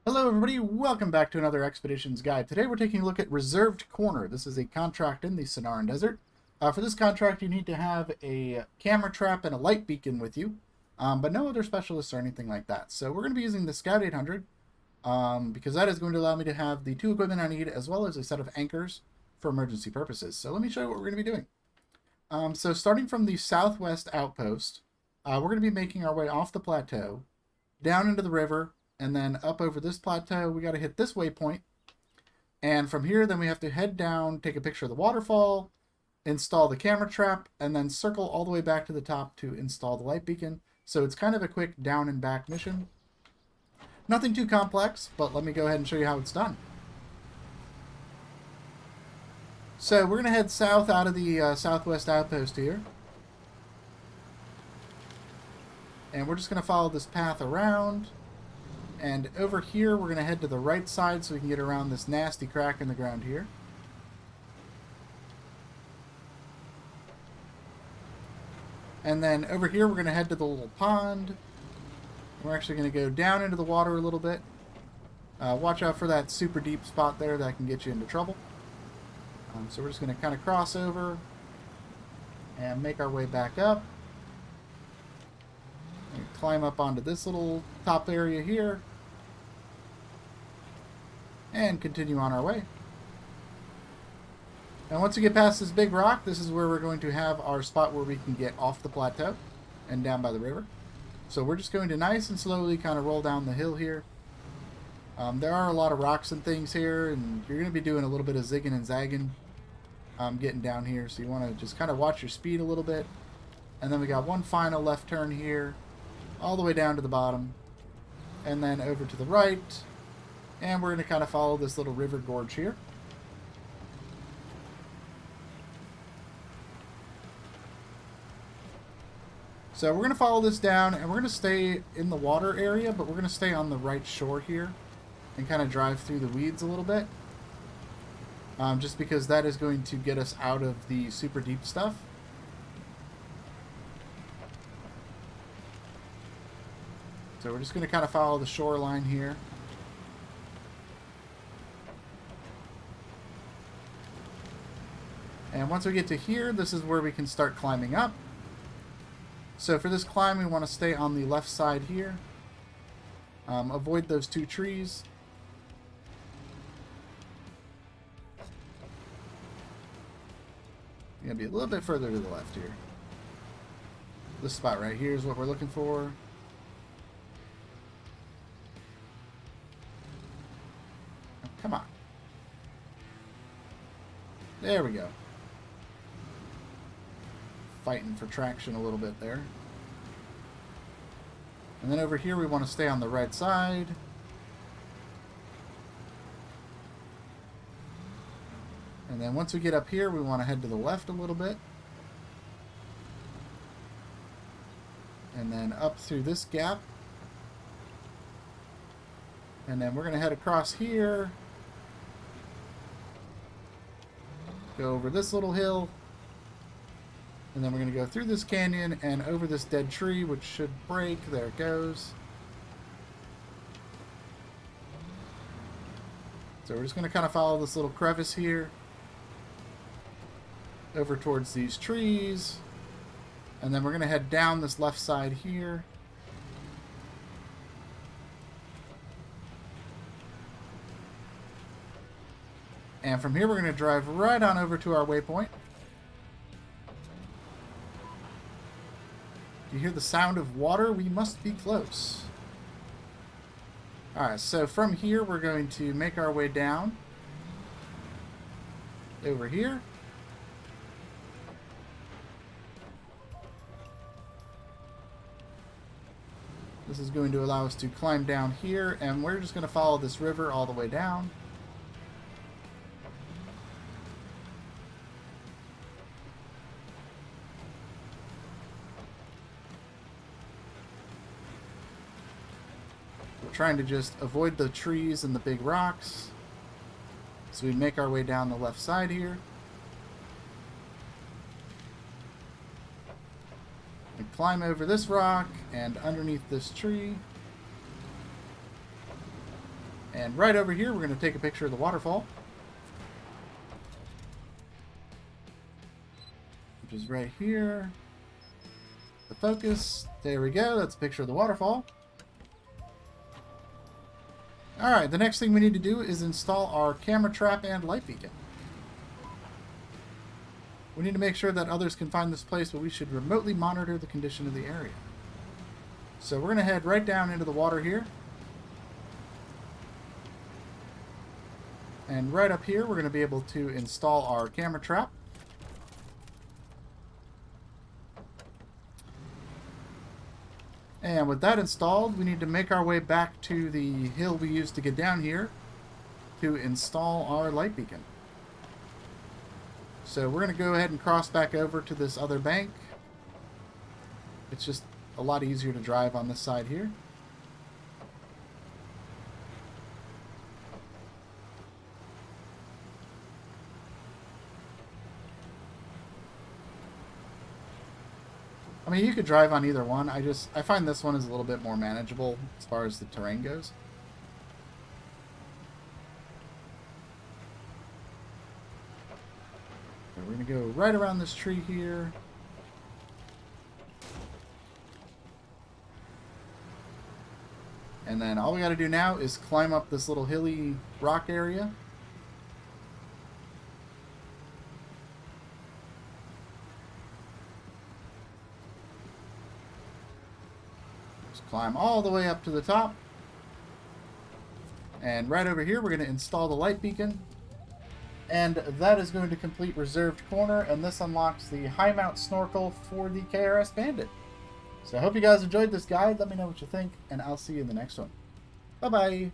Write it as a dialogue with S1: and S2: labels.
S1: Hello everybody, welcome back to another Expeditions Guide. Today we're taking a look at Reserved Corner. This is a contract in the Sonoran Desert. For this contract you need to have a camera trap and a light beacon with you, but no other specialists or anything like that. So we're going to be using the Scout 800 because that is going to allow me to have the two equipment I need as well as a set of anchors for emergency purposes. So let me show you what we're going to be doing. So starting from the southwest outpost, we're going to be making our way off the plateau, down into the river, and then up over this plateau. We got to hit this waypoint, and from here then we have to head down, take a picture of the waterfall, install the camera trap, and then circle all the way back to the top to install the light beacon. So it's kind of a quick down and back mission. Nothing too complex, but let me go ahead and show you how it's done. So we're going to head south out of the southwest outpost here, and we're just going to follow this path around. And over here, we're going to head to the right side so we can get around this nasty crack in the ground here. And then over here, we're going to head to the little pond. We're actually going to go down into the water a little bit. Watch out for that super deep spot there that can get you into trouble. So we're just going to kind of cross over and make our way back up. Climb up onto this little top area here and continue on our way. And once we get past this big rock, this is where we're going to have our spot where we can get off the plateau and down by the river. So we're just going to nice and slowly kind of roll down the hill here. There are a lot of rocks and things here, and you're going to be doing a little bit of zigging and zagging getting down here, so you want to just kind of watch your speed a little bit. And then we got one final left turn here, all the way down to the bottom, and then over to the right, and we're going to kind of follow this little river gorge here. So we're going to follow this down, and we're going to stay in the water area, but we're going to stay on the right shore here and kind of drive through the weeds a little bit, just because that is going to get us out of the super deep stuff. So we're just going to kind of follow the shoreline here. And once we get to here, this is where we can start climbing up. So for this climb, we want to stay on the left side here. Avoid those two trees. You're going to be a little bit further to the left here. This spot right here is what we're looking for. Come on. There we go. Fighting for traction a little bit there. And then over here we want to stay on the right side. And then once we get up here, we want to head to the left a little bit. And then up through this gap. And then we're going to head across here. Go over this little hill, and then we're going to go through this canyon and over this dead tree, which should break. There it goes. So we're just going to kind of follow this little crevice here over towards these trees, and then we're going to head down this left side here. And from here, we're going to drive right on over to our waypoint. You hear the sound of water? We must be close. Alright, so from here, we're going to make our way down over here. This is going to allow us to climb down here, and we're just going to follow this river all the way down. Trying to just avoid the trees and the big rocks. So we make our way down the left side here. We climb over this rock and underneath this tree. And right over here, we're going to take a picture of the waterfall, which is right here. The focus. There we go. That's a picture of the waterfall. Alright, the next thing we need to do is install our camera trap and light beacon. We need to make sure that others can find this place, but we should remotely monitor the condition of the area. So we're going to head right down into the water here. And right up here, we're going to be able to install our camera trap. And with that installed, we need to make our way back to the hill we used to get down here to install our light beacon. So we're going to go ahead and cross back over to this other bank. It's just a lot easier to drive on this side here. I mean, you could drive on either one. I find this one is a little bit more manageable as far as the terrain goes. So we're going to go right around this tree here. And then all we got to do now is climb up this little hilly rock area. Climb all the way up to the top. And right over here, we're going to install the light beacon. And that is going to complete Reserved Corner, and this unlocks the high mount snorkel for the KRS Bandit. So I hope you guys enjoyed this guide. Let me know what you think, and I'll see you in the next one. Bye-bye.